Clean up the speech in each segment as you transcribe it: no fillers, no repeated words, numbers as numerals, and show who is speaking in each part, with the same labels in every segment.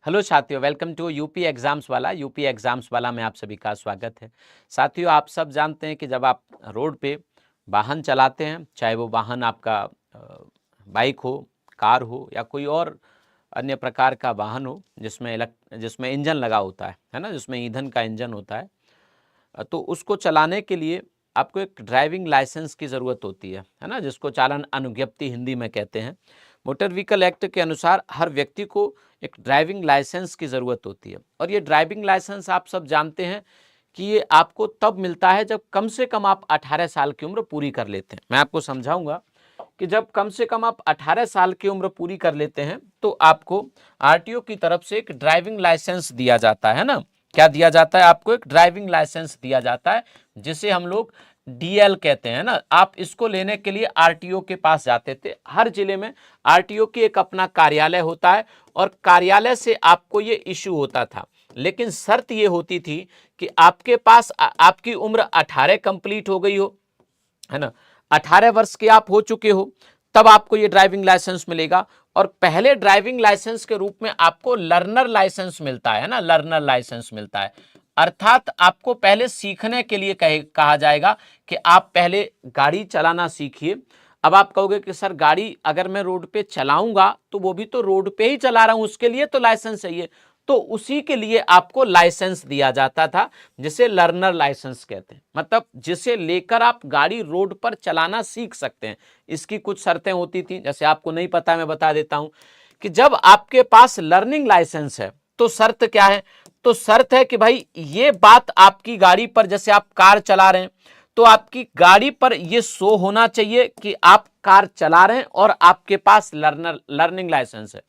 Speaker 1: Hello साथियों, welcome to UP exams वाला। UP exams वाला में आप सभी का स्वागत है। साथियों, आप सब जानते हैं कि जब आप रोड पे वाहन चलाते हैं, चाहे वो वाहन आपका बाइक हो, कार हो या कोई और अन्य प्रकार का वाहन हो जिसमें इंजन लगा होता है ना, जिसमें ईंधन का इंजन होता है, तो उसको चलाने के लिए आपको एक ड्राइविंग लाइसेंस की ज़रूरत होती है ना, जिसको चालन अनुज्ञप्ति हिंदी में कहते हैं। मोटर व्हीकल एक्ट के अनुसार हर व्यक्ति को एक ड्राइविंग लाइसेंस की ज़रूरत होती है, और ये ड्राइविंग लाइसेंस आप सब जानते हैं कि ये आपको तब मिलता है जब कम से कम आप 18 साल की उम्र पूरी कर लेते हैं। मैं आपको समझाऊंगा कि जब कम से कम आप 18 साल की उम्र पूरी कर लेते हैं तो आपको आरटीओ की तरफ से एक ड्राइविंग लाइसेंस दिया जाता है ना। क्या दिया जाता है? आपको एक ड्राइविंग लाइसेंस दिया जाता है, जिसे हम लोग डीएल कहते हैं ना। आप इसको लेने के लिए आरटीओ के पास जाते थे। हर जिले में आरटीओ की एक अपना कार्यालय होता है और कार्यालय से आपको ये इशू होता था, लेकिन शर्त ये होती थी कि आपके पास आपकी उम्र 18 कंप्लीट हो गई हो, है ना, 18 वर्ष के आप हो चुके हो, तब आपको ये ड्राइविंग लाइसेंस मिलेगा। और पहले ड्राइविंग लाइसेंस के रूप में आपको लर्नर लाइसेंस मिलता है ना, लर्नर लाइसेंस मिलता है। अर्थात आपको पहले सीखने के लिए कहा जाएगा कि आप पहले गाड़ी चलाना सीखिए। अब आप कहोगे कि सर, गाड़ी अगर मैं रोड पे चलाऊंगा तो वो भी तो रोड पे ही चला रहा हूं, उसके लिए तो लाइसेंस चाहिए। तो उसी के लिए आपको लाइसेंस दिया जाता था, जिसे लर्नर लाइसेंस कहते हैं। मतलब जिसे लेकर आप गाड़ी रोड पर चलाना सीख सकते हैं। इसकी कुछ शर्तें होती थी, जैसे आपको नहीं पता, मैं बता देता हूं कि जब आपके पास लर्निंग लाइसेंस है तो शर्त क्या है? तो शर्त है कि भाई ये बात आपकी गाड़ी पर, जैसे आप कार चला रहे हैं तो आपकी गाड़ी पर यह शो होना चाहिए कि आप कार चला रहे हैं और आपके पास लर्निंग लाइसेंस है।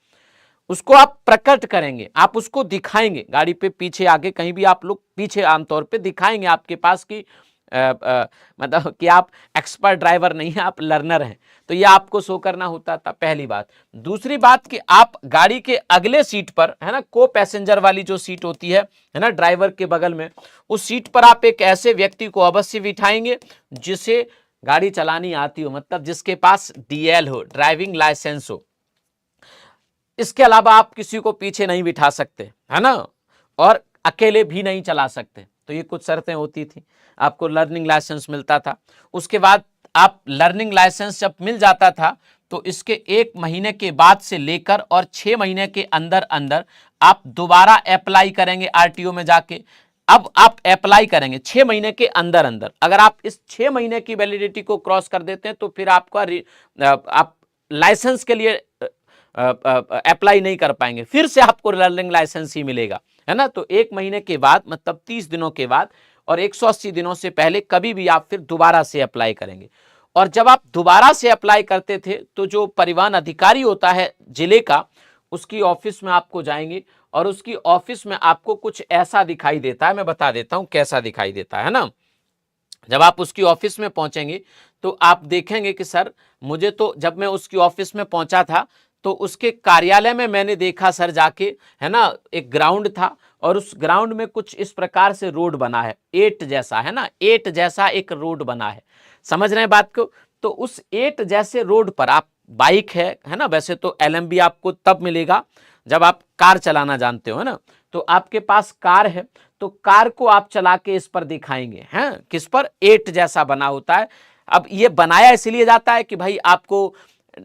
Speaker 1: उसको आप प्रकट करेंगे, आप उसको दिखाएंगे गाड़ी पे पीछे आगे, कहीं भी आप लोग पीछे आमतौर पे दिखाएंगे आपके पास कि मतलब कि आप एक्सपर्ट ड्राइवर नहीं है, आप लर्नर हैं। तो ये आपको शो करना होता था, पहली बात। दूसरी बात कि आप गाड़ी के अगले सीट पर, है ना, को पैसेंजर वाली जो सीट होती है ना, ड्राइवर के बगल में, उस सीट पर आप एक ऐसे व्यक्ति को अवश्य बिठाएंगे जिसे गाड़ी चलानी आती हो, मतलब जिसके पास डीएल हो, ड्राइविंग लाइसेंस हो। इसके अलावा आप किसी को पीछे नहीं बिठा सकते, है ना, और अकेले भी नहीं चला सकते। तो ये कुछ शर्तें होती थी। आपको लर्निंग लाइसेंस मिलता था। उसके बाद आप लर्निंग लाइसेंस जब मिल जाता था तो इसके 1 महीने के बाद से लेकर और 6 महीने के अंदर अंदर आप दोबारा अप्लाई करेंगे आरटीओ में जाके। अब आप अप्लाई करेंगे 6 महीने के अंदर अंदर। अगर आप इस 6 महीने की वैलिडिटी को क्रॉस कर देते हैं तो फिर आपका आप लाइसेंस के लिए अप्लाई नहीं कर पाएंगे, फिर से आपको लर्निंग लाइसेंस ही मिलेगा, है ना। तो 1 महीने के बाद, मतलब 30 दिनों के बाद और 180 दिनों से पहले कभी भी आप फिर दोबारा से अप्लाई करेंगे। और जब आप दोबारा से अप्लाई करते थे तो जो परिवहन अधिकारी होता है जिले का, उसकी ऑफिस में आपको जाएंगे और उसकी ऑफिस में आपको कुछ ऐसा दिखाई देता है। मैं बता देता हूं कैसा दिखाई देता है ना। जब आप उसकी ऑफिस में पहुंचेंगे तो आप देखेंगे कि सर, मुझे तो जब मैं उसकी ऑफिस में पहुंचा था तो उसके कार्यालय में मैंने देखा सर जाके, है ना, एक ग्राउंड था और उस ग्राउंड में कुछ इस प्रकार से रोड बना है, 8 जैसा, है ना, 8 जैसा एक रोड बना है। समझ रहे हैं बात को? तो उस 8 जैसे रोड पर आप, बाइक है ना, वैसे तो एलएमबी आपको तब मिलेगा जब आप कार चलाना जानते हो, है ना। तो आपके पास कार है तो कार को आप चला के इस पर दिखाएंगे, हैं, किस पर? 8 जैसा बना होता है। अब ये बनाया इसलिए जाता है कि भाई आपको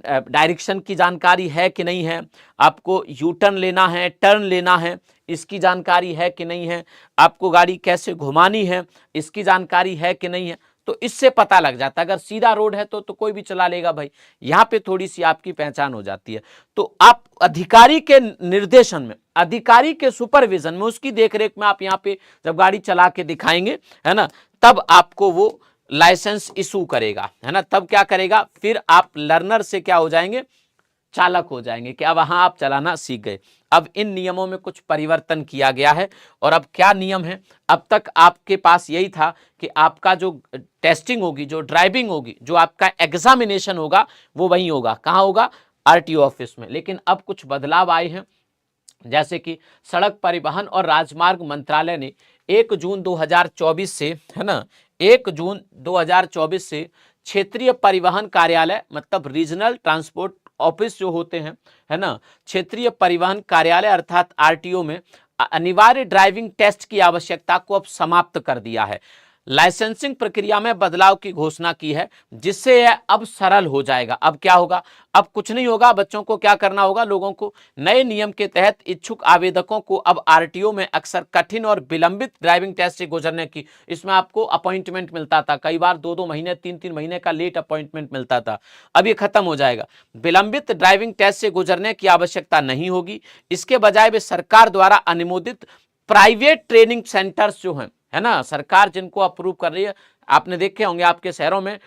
Speaker 1: डायरेक्शन की जानकारी है कि नहीं है, आपको यू टर्न लेना है, टर्न लेना है, इसकी जानकारी है कि नहीं है, आपको गाड़ी कैसे घुमानी है, इसकी जानकारी है कि नहीं है। तो इससे पता लग जाता है। अगर सीधा रोड है तो कोई भी चला लेगा भाई, यहाँ पे थोड़ी सी आपकी पहचान हो जाती है। तो आप अधिकारी के निर्देशन में, अधिकारी के सुपरविजन में, उसकी देखरेख में आप यहाँ पे जब गाड़ी चला के दिखाएंगे, है ना, तब आपको वो लाइसेंस इशू करेगा, है ना। तब क्या करेगा? फिर आप लर्नर से क्या हो जाएंगे? चालक हो जाएंगे कि अब हाँ, आप चलाना सीख गए। अब इन नियमों में कुछ परिवर्तन किया गया है। और अब क्या नियम है? अब तक आपके पास यही था कि आपका जो टेस्टिंग होगी, जो ड्राइविंग होगी, जो आपका एग्जामिनेशन होगा, वो वहीं होगा। कहाँ होगा? आरटीओ ऑफिस में। लेकिन अब कुछ बदलाव आए हैं, जैसे कि सड़क परिवहन और राजमार्ग मंत्रालय ने 1 जून 2024 से, है ना, 1 जून 2024 से क्षेत्रीय परिवहन कार्यालय, मतलब रीजनल ट्रांसपोर्ट ऑफिस जो होते हैं, है ना, क्षेत्रीय परिवहन कार्यालय अर्थात आरटीओ में अनिवार्य ड्राइविंग टेस्ट की आवश्यकता को अब समाप्त कर दिया है। लाइसेंसिंग प्रक्रिया में बदलाव की घोषणा की है, जिससे यह अब सरल हो जाएगा। अब क्या होगा, अब कुछ नहीं होगा, बच्चों को क्या करना होगा, लोगों को नए नियम के तहत इच्छुक आवेदकों को अब आरटीओ में अक्सर कठिन और विलंबित ड्राइविंग टेस्ट से गुजरने की, इसमें आपको अपॉइंटमेंट मिलता था, कई बार 2-2 महीने 3-3 महीने का लेट अपॉइंटमेंट मिलता था, अब ये खत्म हो जाएगा। विलंबित ड्राइविंग टेस्ट से गुजरने की आवश्यकता नहीं होगी। इसके बजाय वे सरकार द्वारा अनुमोदित प्राइवेट ट्रेनिंग सेंटर्स जो हैं, है ना, सरकार जिनको अप्रूव कर रही है, आपने देखे होंगे आपके शहरों में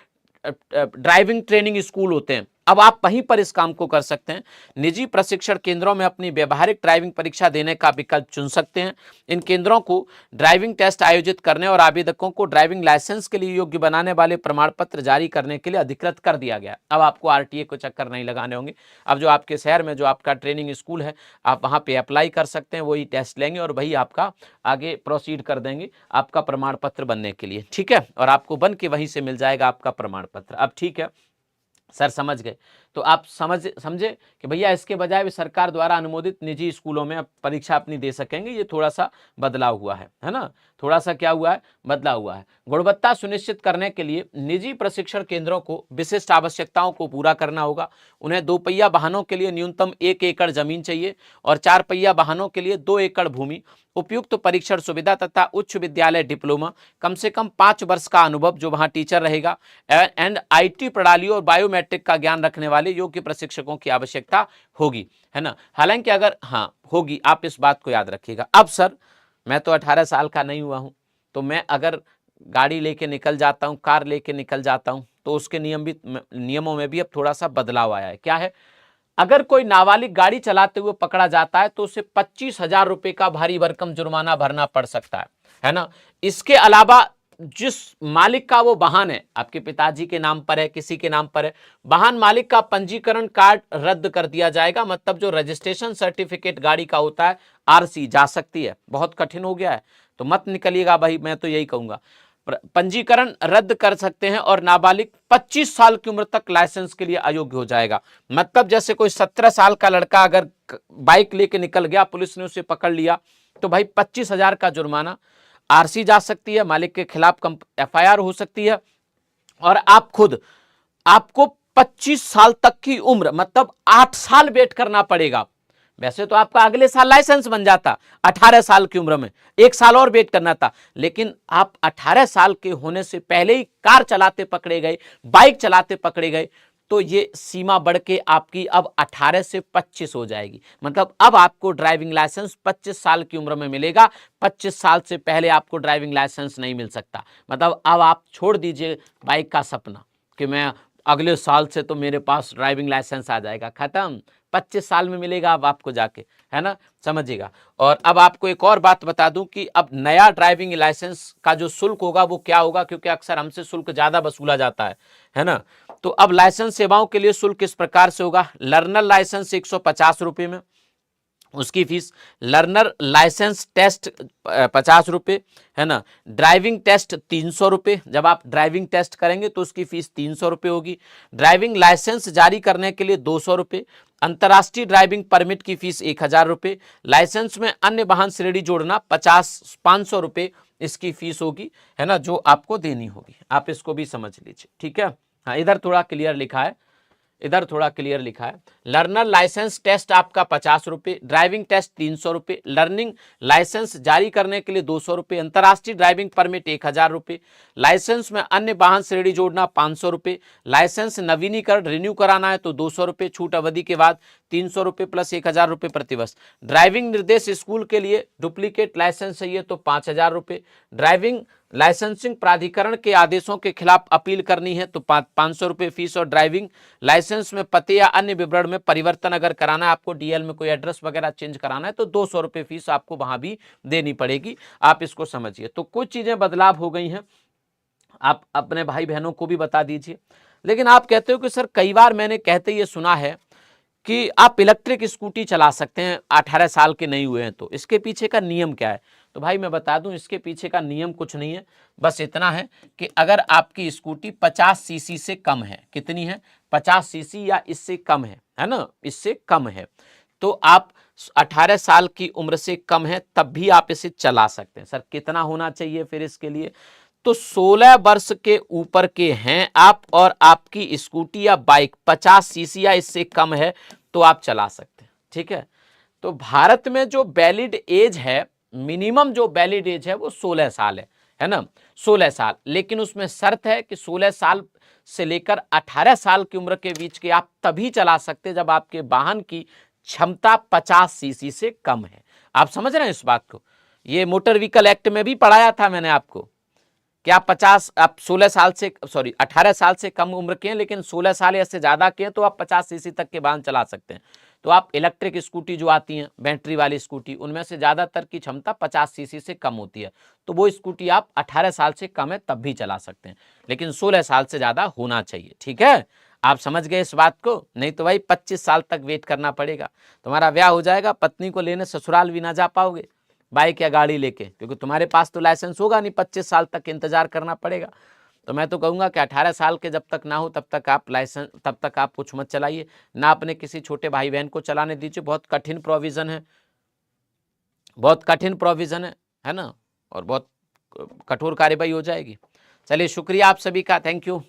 Speaker 1: ड्राइविंग ट्रेनिंग स्कूल होते हैं, अब आप वहीं पर इस काम को कर सकते हैं। निजी प्रशिक्षण केंद्रों में अपनी व्यवहारिक ड्राइविंग परीक्षा देने का विकल्प चुन सकते हैं। इन केंद्रों को ड्राइविंग टेस्ट आयोजित करने और आवेदकों को ड्राइविंग लाइसेंस के लिए योग्य बनाने वाले प्रमाण पत्र जारी करने के लिए अधिकृत कर दिया गया। अब आपको आरटीए को चक्कर नहीं लगाने होंगे। अब जो आपके शहर में जो आपका ट्रेनिंग स्कूल है, आप वहाँ पे अप्लाई कर सकते हैं, वही टेस्ट लेंगे और वही आपका आगे प्रोसीड कर देंगे आपका प्रमाण पत्र बनने के लिए, ठीक है, और आपको बन के वहीं से मिल जाएगा आपका प्रमाण पत्र। अब ठीक है सर, समझ गए, तो आप समझे कि भैया इसके बजाय भी सरकार द्वारा अनुमोदित निजी स्कूलों में अब परीक्षा अपनी दे सकेंगे। ये थोड़ा सा बदलाव हुआ है ना, थोड़ा सा क्या हुआ है, बदलाव हुआ है। गुणवत्ता सुनिश्चित करने के लिए निजी प्रशिक्षण केंद्रों को विशिष्ट आवश्यकताओं को पूरा करना होगा। उन्हें 2 पहिया वाहनों के लिए न्यूनतम 1 एकड़ जमीन चाहिए और 4 पहिया वाहनों के लिए 2 एकड़ भूमि, उपयुक्त परीक्षण सुविधा तथा उच्च विद्यालय डिप्लोमा, कम से कम 5 वर्ष का अनुभव जो वहां टीचर रहेगा, एंड आईटी प्रणाली और बायोमेट्रिक का ज्ञान रखने वाले योग्य प्रशिक्षकों की आवश्यकता होगी, है ना। हालांकि अगर हाँ होगी, आप इस बात को याद रखिएगा। अब सर मैं तो 18 साल का नहीं हुआ हूं, तो मैं अगर गाड़ी लेके निकल जाता हूं, कार लेके निकल जाता हूं, तो उसके नियमों में भी अब थोड़ा सा बदलाव आया है। क्या है, अगर कोई नाबालिग गाड़ी चलाते हुए पकड़ा जाता है तो उसे 25,000 रुपए का भारी भरकम जुर्माना भरना पड़ सकता है ना। इसके अलावा जिस मालिक का वो वाहन है, आपके पिताजी के नाम पर है, किसी के नाम पर है, वाहन मालिक का पंजीकरण कार्ड रद्द कर दिया जाएगा। मतलब जो रजिस्ट्रेशन सर्टिफिकेट गाड़ी का होता है, आरसी जा सकती है। बहुत कठिन हो गया है तो मत निकलिएगा भाई, मैं तो यही कहूंगा, पंजीकरण रद्द कर सकते हैं और नाबालिग 25 साल की उम्र तक लाइसेंस के लिए अयोग्य हो जाएगा। मतलब जैसे कोई 17 साल का लड़का अगर बाइक लेके निकल गया, पुलिस ने उसे पकड़ लिया, तो भाई 25,000 का जुर्माना, आरसी जा सकती है, मालिक के खिलाफ एफआईआर हो सकती है, और आपको 25 साल तक की उम्र, मतलब 8 साल वेट करना पड़ेगा। वैसे तो आपका अगले साल लाइसेंस बन जाता 18 साल की उम्र में, 1 साल और वेट करना था, लेकिन आप 18 साल के होने से पहले ही कार चलाते पकड़े गए, बाइक चलाते पकड़े गए, तो ये सीमा बढ़ के आपकी अब 18 से 25 हो जाएगी। मतलब अब आपको ड्राइविंग लाइसेंस 25 साल की उम्र में मिलेगा, 25 साल से पहले आपको ड्राइविंग लाइसेंस नहीं मिल सकता। मतलब अब आप छोड़ दीजिए बाइक का सपना कि मैं अगले साल से तो मेरे पास ड्राइविंग लाइसेंस आ जाएगा, खत्म, 25 साल में मिलेगा अब आपको जाके, है ना, समझिएगा। और अब आपको एक और बात बता दूं कि अब नया ड्राइविंग लाइसेंस का जो शुल्क होगा वो क्या होगा, क्योंकि अक्सर हमसे शुल्क ज्यादा वसूला जाता है ना। तो अब लाइसेंस सेवाओं के लिए शुल्क इस प्रकार से होगा। लर्नर लाइसेंस 150 रुपये में, उसकी फीस। लर्नर लाइसेंस टेस्ट 50 रुपये, है ना। ड्राइविंग टेस्ट 300 रुपये, जब आप ड्राइविंग टेस्ट करेंगे तो उसकी फीस 300 रुपये होगी। ड्राइविंग लाइसेंस जारी करने के लिए 200 रुपये। अंतर्राष्ट्रीय ड्राइविंग परमिट की फीस 1000 रुपये। लाइसेंस में अन्य वाहन श्रेणी जोड़ना 500 रुपये इसकी फीस होगी, है ना, जो आपको देनी होगी। आप इसको भी समझ लीजिए, ठीक है। हाँ, इधर थोड़ा क्लियर लिखा है, इधर थोड़ा क्लियर लिखा है। लर्नर लाइसेंस टेस्ट आपका 50 रुपये, ड्राइविंग टेस्ट 300 रुपये, लर्निंग लाइसेंस जारी करने के लिए 200 रुपये, अंतर्राष्ट्रीय ड्राइविंग परमिट 1000 रुपये, लाइसेंस में अन्य वाहन श्रेणी जोड़ना 500 रुपये, लाइसेंस नवीनीकरण रिन्यू कराना है तो 200 रुपये, छूट अवधि के बाद 300 रुपये प्लस 1000 रुपये प्रतिवर्ष। ड्राइविंग निर्देश स्कूल के लिए डुप्लीकेट लाइसेंस चाहिए तो 5000 रुपये। ड्राइविंग लाइसेंसिंग प्राधिकरण के आदेशों के खिलाफ अपील करनी है तो 500 रुपये फीस। और ड्राइविंग लाइसेंस में पते या अन्य विवरण में परिवर्तन अगर कराना है, आपको डीएल में कोई एड्रेस वगैरह चेंज कराना है तो 200 रुपये फीस आपको वहां भी देनी पड़ेगी। आप इसको समझिए। तो कुछ चीजें बदलाव हो गई हैं, आप अपने भाई बहनों को भी बता दीजिए। लेकिन आप कहते हो कि सर कई बार मैंने कहते ये सुना है कि आप इलेक्ट्रिक स्कूटी चला सकते हैं 18 साल के नहीं हुए हैं, तो इसके पीछे का नियम क्या है? तो भाई मैं बता दूं इसके पीछे का नियम कुछ नहीं है, बस इतना है कि अगर आपकी स्कूटी 50 सीसी से कम है, कितनी है, 50 सीसी या इससे कम है ना, इससे कम है, तो आप 18 साल की उम्र से कम है तब भी आप इसे चला सकते हैं। सर कितना होना चाहिए फिर इसके लिए, तो 16 वर्ष के ऊपर के हैं आप और आपकी स्कूटी या बाइक 50 सीसी या इससे कम है तो आप चला सकते हैं। ठीक है, तो भारत में जो वैलिड एज है, मिनिमम जो वैलिड एज है वो 16 साल है ना, 16 साल, लेकिन उसमें शर्त है कि 16 साल से लेकर 18 साल की उम्र के बीच के आप तभी चला सकते जब आपके वाहन की क्षमता 50 सीसी से कम है। आप समझ रहे हैं इस बात को, ये मोटर व्हीकल एक्ट में भी पढ़ाया था मैंने आपको कि आप 16 साल से 18 साल से कम उम्र के हैं लेकिन 16 साल या से ज्यादा के हैं तो आप 50 सीसी तक के वाहन चला सकते हैं। तो आप इलेक्ट्रिक स्कूटी जो आती हैं, बैटरी वाली स्कूटी, उनमें से ज्यादातर की क्षमता 50 सीसी से कम होती है, तो वो स्कूटी आप 18 साल से कम है तब भी चला सकते हैं, लेकिन 16 साल से ज्यादा होना चाहिए। ठीक है, आप समझ गए इस बात को, नहीं तो भाई 25 साल तक वेट करना पड़ेगा, तुम्हारा ब्याह हो जाएगा, पत्नी को लेने ससुराल भी ना जा पाओगे बाइक या गाड़ी लेके, क्योंकि तुम्हारे पास तो लाइसेंस होगा नहीं, 25 साल तक इंतजार करना पड़ेगा। तो मैं तो कहूँगा कि 18 साल के जब तक ना हो तब तक आप कुछ मत चलाइए, ना अपने किसी छोटे भाई बहन को चलाने दीजिए, बहुत कठिन प्रोविज़न है, बहुत कठिन प्रोविज़न है ना, और बहुत कठोर कार्रवाई हो जाएगी। चलिए शुक्रिया आप सभी का, थैंक यू।